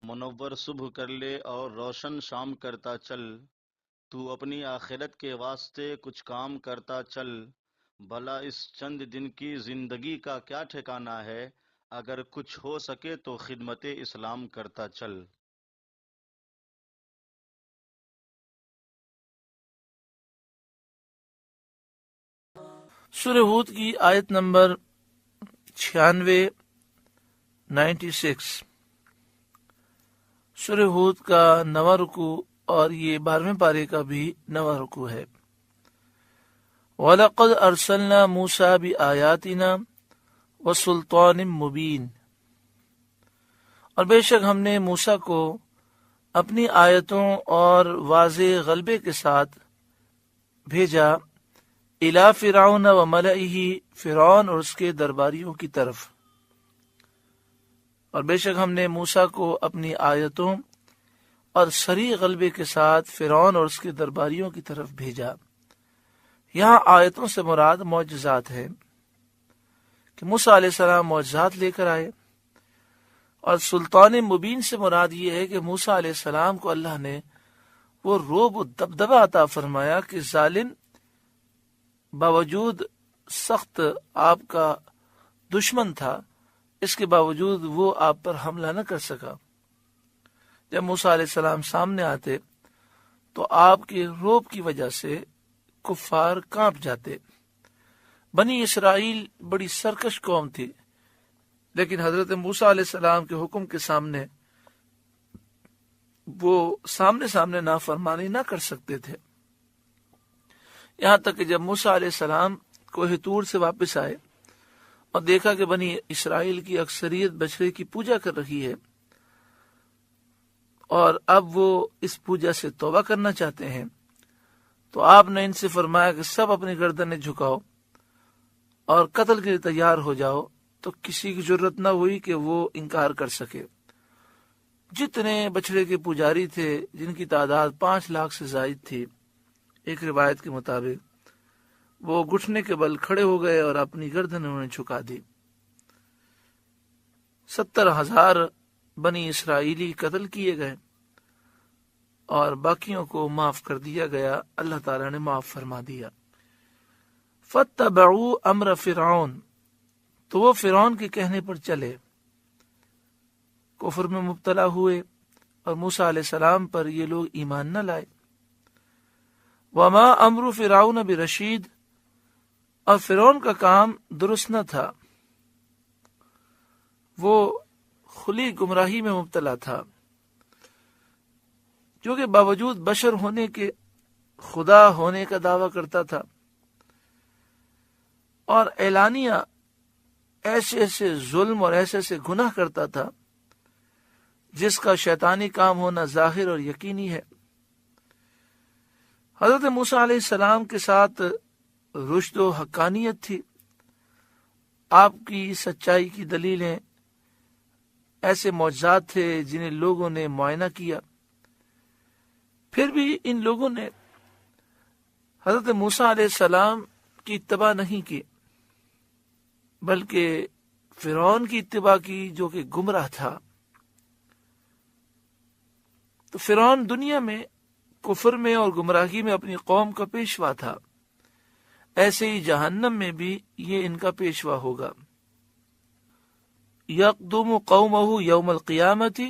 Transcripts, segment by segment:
منور صبح کر لے اور روشن شام کرتا چل، تو اپنی آخرت کے واسطے کچھ کام کرتا چل، بھلا اس چند دن کی زندگی کا کیا ٹھکانہ ہے، اگر کچھ ہو سکے تو خدمت اسلام کرتا چل۔ سورہ ہود کی آیت نمبر 96 سورہ ہود کا 9واں رکوع اور یہ 12ویں پارے کا بھی 9واں رکوع ہے۔ وَلَقَدْ أَرْسَلْنَا مُوسَىٰ بِآيَاتِنَا وَسُلْطَانٍ مُبِينٍ، اور بے شک ہم نے موسیٰ کو اپنی آیتوں اور واضح غلبے کے ساتھ بھیجا، اِلیٰ فِرْعَوْنَ وَمَلَئِهِ، فرعون اور اس کے درباریوں کی طرف۔ اور بے شک ہم نے موسیٰ کو اپنی آیتوں اور صریح غلبے کے ساتھ فرعون اور اس کے درباریوں کی طرف بھیجا۔ یہاں آیتوں سے مراد معجزات ہے کہ موسیٰ علیہ السلام معجزات لے کر آئے، اور سلطان مبین سے مراد یہ ہے کہ موسیٰ علیہ السلام کو اللہ نے وہ رعب و دبدبہ عطا فرمایا کہ ظالم باوجود سخت آپ کا دشمن تھا، اس کے باوجود وہ آپ پر حملہ نہ کر سکا۔ جب موسیٰ علیہ السلام سامنے آتے تو آپ کے رعب کی وجہ سے کفار کانپ جاتے۔ بنی اسرائیل بڑی سرکش قوم تھی، لیکن حضرت موسیٰ علیہ السلام کے حکم کے سامنے وہ سامنے نافرمانی نہ کر سکتے تھے۔ یہاں تک کہ جب موسیٰ علیہ السلام کوہ طور سے واپس آئے اور دیکھا کہ بنی اسرائیل کی اکثریت بچڑے کی پوجا کر رہی ہے، اور اب وہ اس پوجا سے توبہ کرنا چاہتے ہیں، تو آپ نے ان سے فرمایا کہ سب اپنی گردنیں جھکاؤ اور قتل کے لیے تیار ہو جاؤ۔ تو کسی کی ضرورت نہ ہوئی کہ وہ انکار کر سکے۔ جتنے بچڑے کے پجاری تھے، جن کی تعداد 5 لاکھ سے زائد تھی، ایک روایت کے مطابق، وہ گھٹنے کے بل کھڑے ہو گئے اور اپنی گردن انہوں نے جھکا دی۔ 70,000 بنی اسرائیلی قتل کیے گئے اور باقیوں کو معاف کر دیا گیا، اللہ تعالی نے معاف فرما دیا۔ فَاتَّبَعُوا أَمْرَ فِرْعَوْنَ، تو وہ فرعون کے کہنے پر چلے، کفر میں مبتلا ہوئے، اور موسیٰ علیہ السلام پر یہ لوگ ایمان نہ لائے۔ وَمَا أَمْرُ فِرْعَوْنَ بِرَشِيدٍ، اور فرعون کا کام درست نہ تھا، وہ کھلی گمراہی میں مبتلا تھا، جو کہ باوجود بشر ہونے کے خدا ہونے کا دعویٰ کرتا تھا، اور اعلانیہ ایسے ظلم اور ایسے گناہ کرتا تھا جس کا شیطانی کام ہونا ظاہر اور یقینی ہے۔ حضرت موسیٰ علیہ السلام کے ساتھ رشد و حقانیت تھی، آپ کی سچائی کی دلیلیں ایسے معجزات تھے جنہیں لوگوں نے معائنہ کیا، پھر بھی ان لوگوں نے حضرت موسیٰ علیہ السلام کی اتباع نہیں کی، بلکہ فرعون کی اتباع کی، جو کہ گمراہ تھا۔ تو فرعون دنیا میں کفر میں اور گمراہی میں اپنی قوم کا پیشوا تھا، ایسے ہی جہنم میں بھی یہ ان کا پیشوا ہوگا۔ یقدم قومہ یوم القیامت،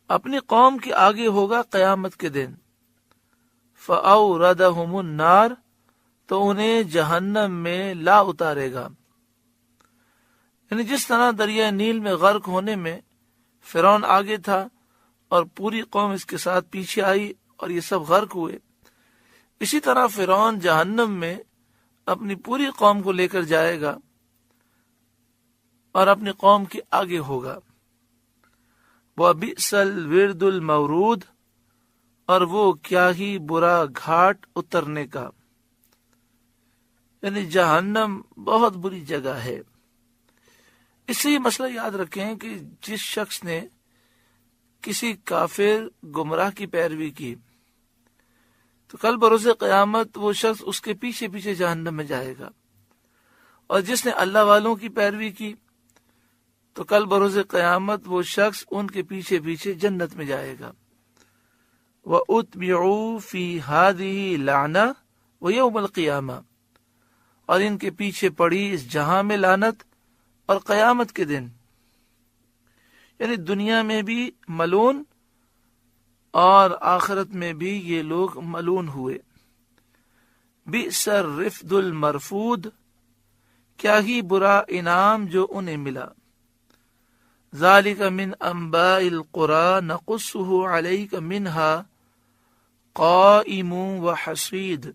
اپنی قوم کے آگے ہوگا قیامت کے دن۔ فَأَوْرَدَهُمُ النَّارِ، تو انہیں جہنم میں لا اتارے گا۔ یعنی جس طرح دریائے نیل میں غرق ہونے میں فرعون آگے تھا اور پوری قوم اس کے ساتھ پیچھے آئی اور یہ سب غرق ہوئے، اسی طرح فرعون جہنم میں اپنی پوری قوم کو لے کر جائے گا اور اپنی قوم کے آگے ہوگا۔ وَبِئْسَ الْوِرْدُ الْمَوْرُودُ، اور وہ کیا ہی برا گھاٹ اترنے کا، یعنی جہنم بہت بری جگہ ہے۔ اس سے یہ مسئلہ یاد رکھیں کہ جس شخص نے کسی کافر گمراہ کی پیروی کی تو کل بروز قیامت وہ شخص اس کے پیچھے پیچھے جہنم میں جائے گا، اور جس نے اللہ والوں کی پیروی کی تو کل بروز قیامت وہ شخص ان کے پیچھے پیچھے جنت میں جائے گا. وَأُتْبِعُوا فِي هَذِهِ لَعْنَةٌ وَيَوْمَ الْقِيَامَةِ، اور ان کے پیچھے پڑی اس جہاں میں لعنت اور قیامت کے دن. یعنی دنیا میں بھی ملعون اور آخرت میں بھی یہ لوگ ملعون ہوئے. بئس الرفد المرفود، کیا ہی برا انعام جو انہیں ملا. ذالک من انباء القری نقصہ علیک منہا قائم وحصید،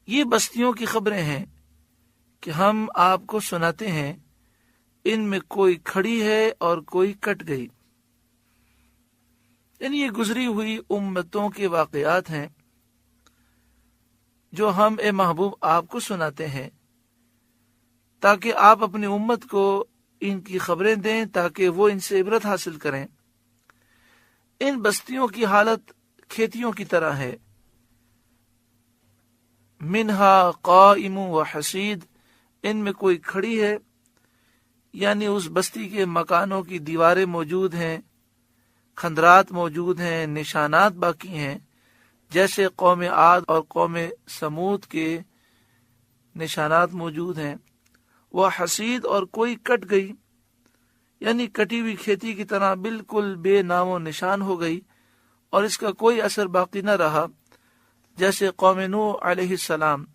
یہ بستیوں کی خبریں ہیں کہ ہم آپ کو سناتے ہیں، ان میں کوئی کھڑی ہے اور کوئی کٹ گئی. یعنی یہ گزری ہوئی امتوں کے واقعات ہیں جو ہم اے محبوب آپ کو سناتے ہیں تاکہ آپ اپنی امت کو ان کی خبریں دیں تاکہ وہ ان سے عبرت حاصل کریں. ان بستیوں کی حالت کھیتیوں کی طرح ہے. منہا قائم و حسید، ان میں کوئی کھڑی ہے، یعنی اس بستی کے مکانوں کی دیواریں موجود ہیں، کھندرات موجود ہیں، نشانات باقی ہیں، جیسے قوم عاد اور قوم سمود کے نشانات موجود ہیں. وہ حسید، اور کوئی کٹ گئی، یعنی کٹی ہوئی کھیتی کی طرح بالکل بے نام و نشان ہو گئی اور اس کا کوئی اثر باقی نہ رہا، جیسے قوم نوح علیہ السلام.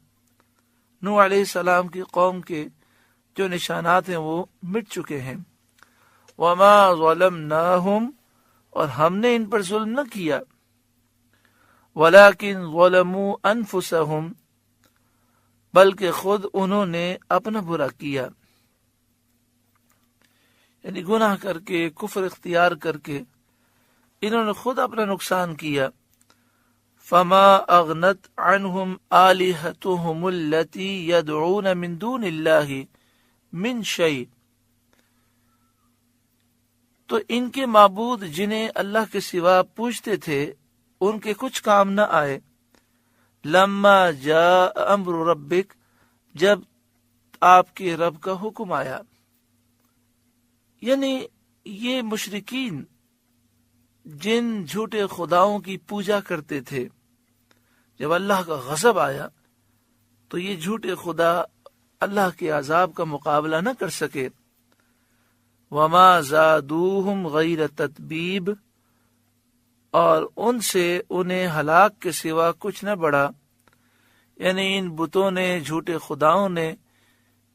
نوح علیہ السلام کی قوم کے جو نشانات ہیں وہ مٹ چکے ہیں. وما ظلمناہم، اور ہم نے ان پر ظلم نہ کیا، ولیکن ظلموا انفسہم، بلکہ خود انہوں نے اپنا برا کیا. یعنی گناہ کر کے، کفر اختیار کر کے انہوں نے خود اپنا نقصان کیا. فما اغنت عنہم آلہتہم التی یدعون من دون اللہ من شیء، تو ان کے معبود جنہیں اللہ کے سوا پوجتے تھے ان کے کچھ کام نہ آئے. لما جاء امر ربک، جب آپ کے رب کا حکم آیا. یعنی یہ مشرکین جن جھوٹے خداؤں کی پوجا کرتے تھے، جب اللہ کا غضب آیا تو یہ جھوٹے خدا اللہ کے عذاب کا مقابلہ نہ کر سکے. وما زادوہم غیر تتبیب، اور ان سے انہیں ہلاک کے سوا کچھ نہ بڑھا. یعنی ان بتوں نے، جھوٹے خداؤں نے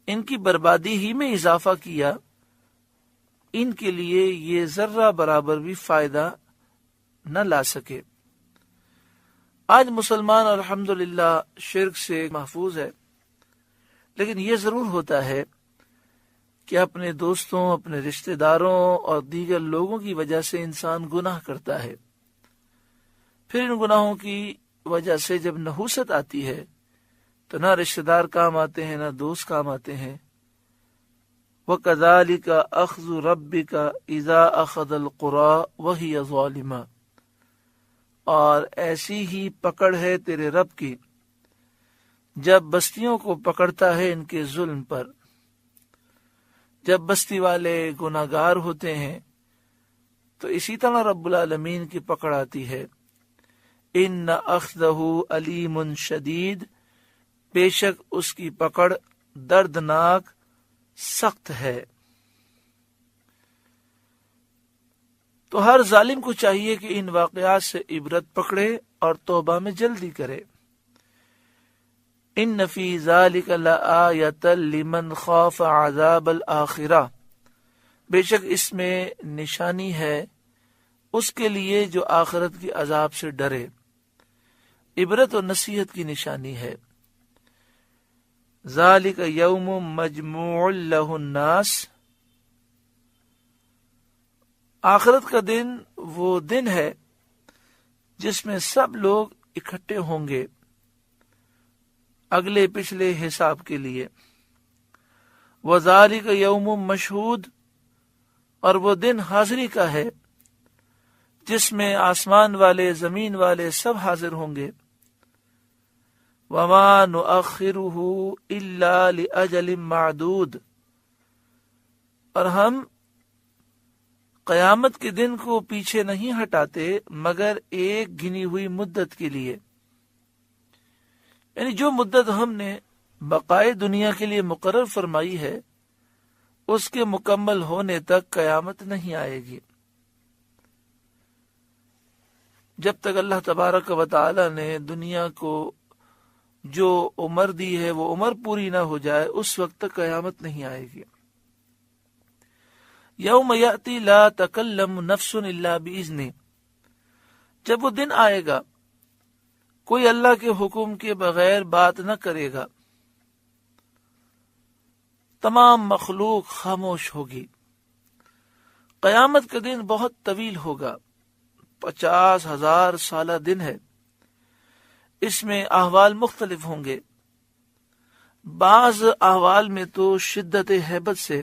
ان کی بربادی ہی میں اضافہ کیا. ان کے لیے یہ ذرہ برابر بھی فائدہ نہ لا سکے. آج مسلمان الحمدللہ شرک سے محفوظ ہے، لیکن یہ ضرور ہوتا ہے کہ اپنے دوستوں، اپنے رشتہ داروں اور دیگر لوگوں کی وجہ سے انسان گناہ کرتا ہے. پھر ان گناہوں کی وجہ سے جب نحوست آتی ہے تو نہ رشتہ دار کام آتے ہیں، نہ دوست کام آتے ہیں. وَكَذَلِكَ أَخْذُ رَبِّكَ إِذَا أَخَذَ الْقُرَىٰ وَهِيَ ظَالِمَةٌ، اور ایسی ہی پکڑ ہے تیرے رب کی جب بستیوں کو پکڑتا ہے ان کے ظلم پر. جب بستی والے گناہگار ہوتے ہیں تو اسی طرح رب العالمین کی پکڑ آتی ہے. ان اخذہ علیم شدید، بے شک اس کی پکڑ دردناک سخت ہے. تو ہر ظالم کو چاہیے کہ ان واقعات سے عبرت پکڑے اور توبہ میں جلدی کرے. ان فی ذلک لآیۃ لمن خاف عذاب الآخرہ، بے شک اس میں نشانی ہے اس کے لیے جو آخرت کی عذاب سے ڈرے. عبرت و نصیحت کی نشانی ہے. ذالک یوم مجموع لہ الناس، آخرت کا دن وہ دن ہے جس میں سب لوگ اکٹھے ہوں گے اگلے پچھلے حساب کے لیے. وذالک یوم مشہود، اور وہ دن حاضری کا ہے جس میں آسمان والے، زمین والے سب حاضر ہوں گے. وما نؤخرہ الا لاجل معدود، اور ہم قیامت کے دن کو پیچھے نہیں ہٹاتے مگر ایک گنی ہوئی مدت کے لیے، یعنی جو مدت ہم نے بقائے دنیا کے لیے مقرر فرمائی ہے اس کے مکمل ہونے تک قیامت نہیں آئے گی۔ جب تک اللہ تبارک و تعالی نے دنیا کو جو عمر دی ہے وہ عمر پوری نہ ہو جائے اس وقت تک قیامت نہیں آئے گی۔ یوم یأتی لا تکلم نفس الا بإذنہ، جب وہ دن آئے گا کوئی اللہ کے حکم کے بغیر بات نہ کرے گا، تمام مخلوق خاموش ہوگی۔ قیامت کا دن بہت طویل ہوگا، 50,000 سالہ دن ہے۔ اس میں احوال مختلف ہوں گے۔ بعض احوال میں تو شدت ہیبت سے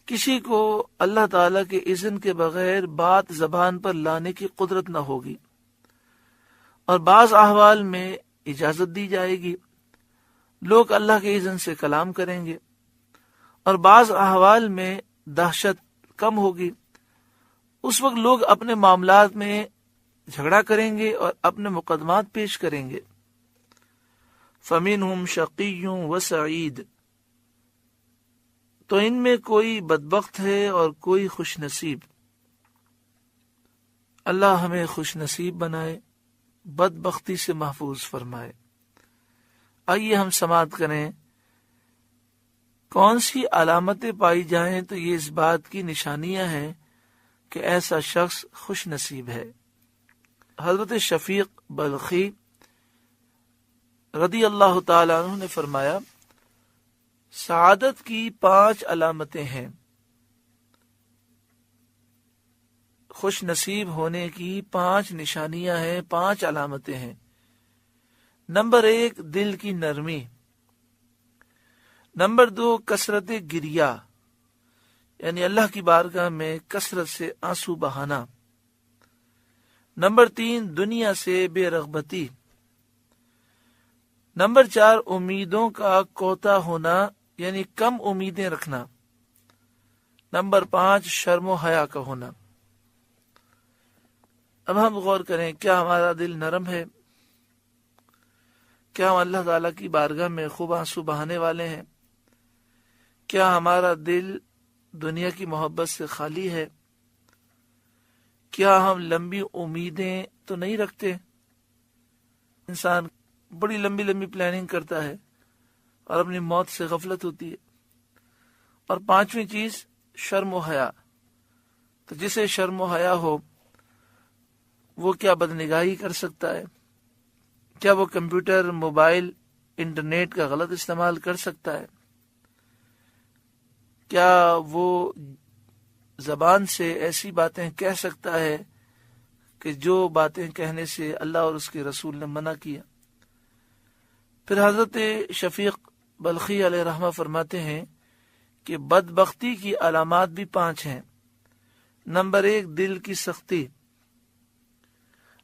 کسی کو اللہ تعالی کے اذن کے بغیر بات زبان پر لانے کی قدرت نہ ہوگی، اور بعض احوال میں اجازت دی جائے گی، لوگ اللہ کے اذن سے کلام کریں گے، اور بعض احوال میں دہشت کم ہوگی، اس وقت لوگ اپنے معاملات میں جھگڑا کریں گے اور اپنے مقدمات پیش کریں گے۔ فَمِنْهُمْ شَقِيٌّ وَسَعِيدٌ، تو ان میں کوئی بدبخت ہے اور کوئی خوش نصیب۔ اللہ ہمیں خوش نصیب بنائے، بدبختی سے محفوظ فرمائے۔ آئیے ہم سماعت کریں کون سی علامتیں پائی جائیں تو یہ اس بات کی نشانیاں ہیں کہ ایسا شخص خوش نصیب ہے۔ حضرت شفیق بلخی رضی اللہ تعالی عنہ نے فرمایا، سعادت کی 5 علامتیں ہیں، خوش نصیب ہونے کی 5 نشانیاں ہیں، 5 علامتیں ہیں۔ نمبر 1 دل کی نرمی، نمبر 2 کثرت گریہ، یعنی اللہ کی بارگاہ میں کثرت سے آنسو بہانا۔ نمبر 3 دنیا سے بے رغبتی۔ نمبر 4 امیدوں کا کوتا ہونا، یعنی کم امیدیں رکھنا۔ نمبر 5 شرم و حیا کا ہونا۔ اب ہم غور کریں، کیا ہمارا دل نرم ہے؟ کیا ہم اللہ تعالیٰ کی بارگاہ میں خوب آنسو بہانے والے ہیں؟ کیا ہمارا دل دنیا کی محبت سے خالی ہے؟ کیا ہم لمبی امیدیں تو نہیں رکھتے؟ انسان بڑی لمبی لمبی پلاننگ کرتا ہے اور اپنی موت سے غفلت ہوتی ہے۔ اور 5ویں چیز شرم و حیا، تو جسے شرم و حیا ہو وہ کیا بدنگاہی کر سکتا ہے؟ کیا وہ کمپیوٹر، موبائل، انٹرنیٹ کا غلط استعمال کر سکتا ہے؟ کیا وہ زبان سے ایسی باتیں کہہ سکتا ہے کہ جو باتیں کہنے سے اللہ اور اس کے رسول نے منع کیا؟ پھر حضرت شفیق بلخی علیہ رحمہ فرماتے ہیں کہ بدبختی کی علامات بھی 5 ہیں۔ نمبر 1 دل کی سختی،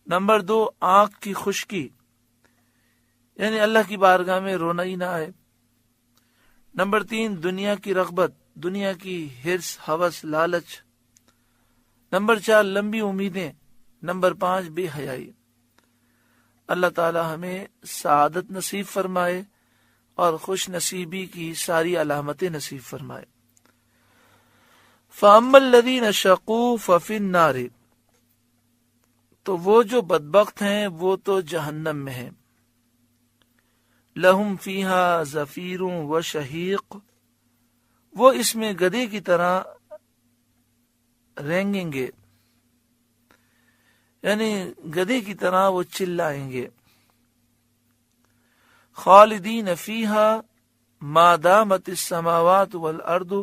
نمبر 2 آنکھ کی خشکی، یعنی اللہ کی بارگاہ میں رونا ہی نہ آئے۔ نمبر 3 دنیا کی رغبت، دنیا کی حرص، ہوس، لالچ۔ نمبر 4 لمبی امیدیں۔ نمبر 5 بے حیائی۔ اللہ تعالی ہمیں سعادت نصیب فرمائے اور خوش نصیبی کی ساری علامتیں نصیب فرمائے۔ فَأَمَّا الَّذِينَ شَقُوا فَفِي النَّارِ، تو وہ جو بدبخت ہیں وہ تو جہنم میں ہیں۔ لَهُمْ فِيهَا زَفِيرٌ وَشَهِيقٌ، وہ اس میں گدھے کی طرح رینگیں گے، یعنی گدھے کی طرح وہ چلائیں گے۔ خالدین فیہا ما دامت السماوات والارض،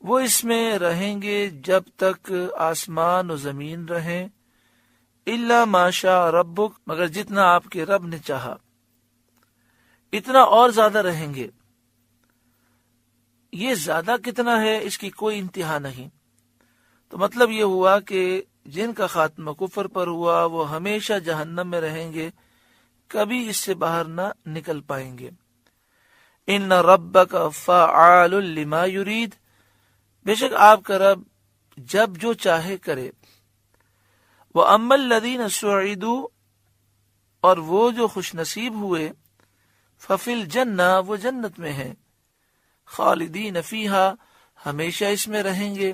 وہ اس میں رہیں گے جب تک آسمان و زمین رہیں، الا ما شاء ربک، مگر جتنا آپ کے رب نے چاہا، اتنا اور زیادہ رہیں گے۔ یہ زیادہ کتنا ہے اس کی کوئی انتہا نہیں۔ تو مطلب یہ ہوا کہ جن کا خاتمہ کفر پر ہوا وہ ہمیشہ جہنم میں رہیں گے، کبھی اس سے باہر نہ نکل پائیں گے۔ ان ربک فعال لما یرید، بے شک آپ کا رب جب جو چاہے کرے. وَأَمَّا الَّذِينَ سُعِدُوا اور وہ جو خوش نصیب ہوئے فَفِي الْجَنَّةِ وہ جنت میں ہیں. خالدین فیہا ہمیشہ اس میں رہیں گے.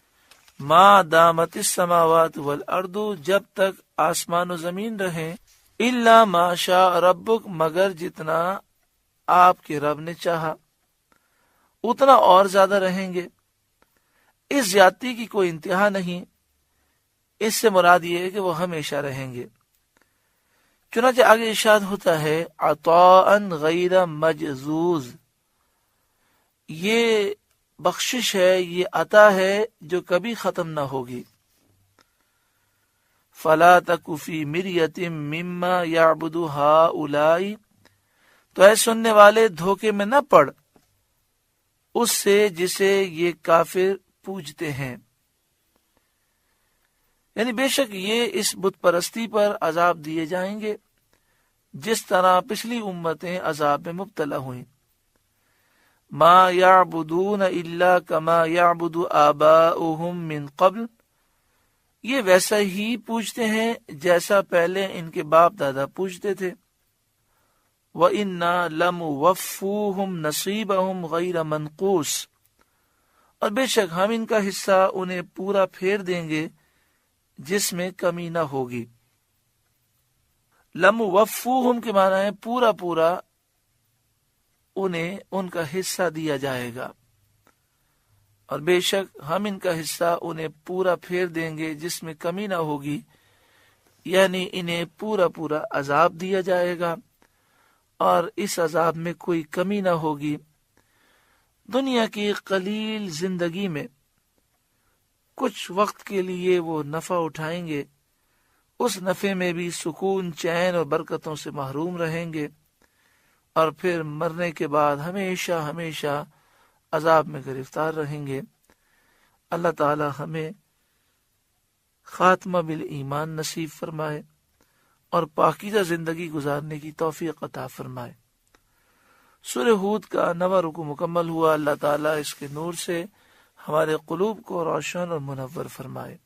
ما دامت السماوات والارض جب تک آسمان و زمین رہیں. الا ما شاء ربک مگر جتنا آپ کے رب نے چاہا اتنا اور زیادہ رہیں گے. اس زیادتی کی کوئی انتہا نہیں. اس سے مراد یہ ہے کہ وہ ہمیشہ رہیں گے. چنانچہ آگے ارشاد ہوتا ہے عطاء غیر مجذوذ، یہ بخشش ہے، یہ عطا ہے جو کبھی ختم نہ ہوگی. فلا تک فی مریۃ مما یعبد ہؤلاء تو اے سننے والے دھوکے میں نہ پڑ اس سے جسے یہ کافر پوجتے ہیں. یعنی بے شک یہ اس بت پرستی پر عذاب دیے جائیں گے جس طرح پچھلی امتیں عذاب میں مبتلا ہوئیں. ما یعبدون الا کما یعبد آباؤہم من قبل یہ ویسا ہی پوجتے ہیں جیسا پہلے ان کے باپ دادا پوجتے تھے. وَإِنَّا لَمُوَفُّوهُمْ نَصِيبَهُمْ غَيْرَ مَنْقُوصٍ اور بے شک ہم ان کا حصہ انہیں پورا پھیر دیں گے جس میں کمی نہ ہوگی. لَمُوَفُّوهُمْ کے معنی ہے پورا پورا انہیں ان کا حصہ دیا جائے گا، اور بے شک ہم ان کا حصہ انہیں پورا پھیر دیں گے جس میں کمی نہ ہوگی. یعنی انہیں پورا پورا عذاب دیا جائے گا اور اس عذاب میں کوئی کمی نہ ہوگی. دنیا کی قلیل زندگی میں کچھ وقت کے لیے وہ نفع اٹھائیں گے، اس نفع میں بھی سکون، چین اور برکتوں سے محروم رہیں گے، اور پھر مرنے کے بعد ہمیشہ ہمیشہ عذاب میں گرفتار رہیں گے. اللہ تعالی ہمیں خاتمہ بالایمان نصیب فرمائے اور پاکیزہ زندگی گزارنے کی توفیق عطا فرمائے. سورہ ہود کا 9واں رکوع مکمل ہوا. اللہ تعالیٰ اس کے نور سے ہمارے قلوب کو روشن اور منور فرمائے.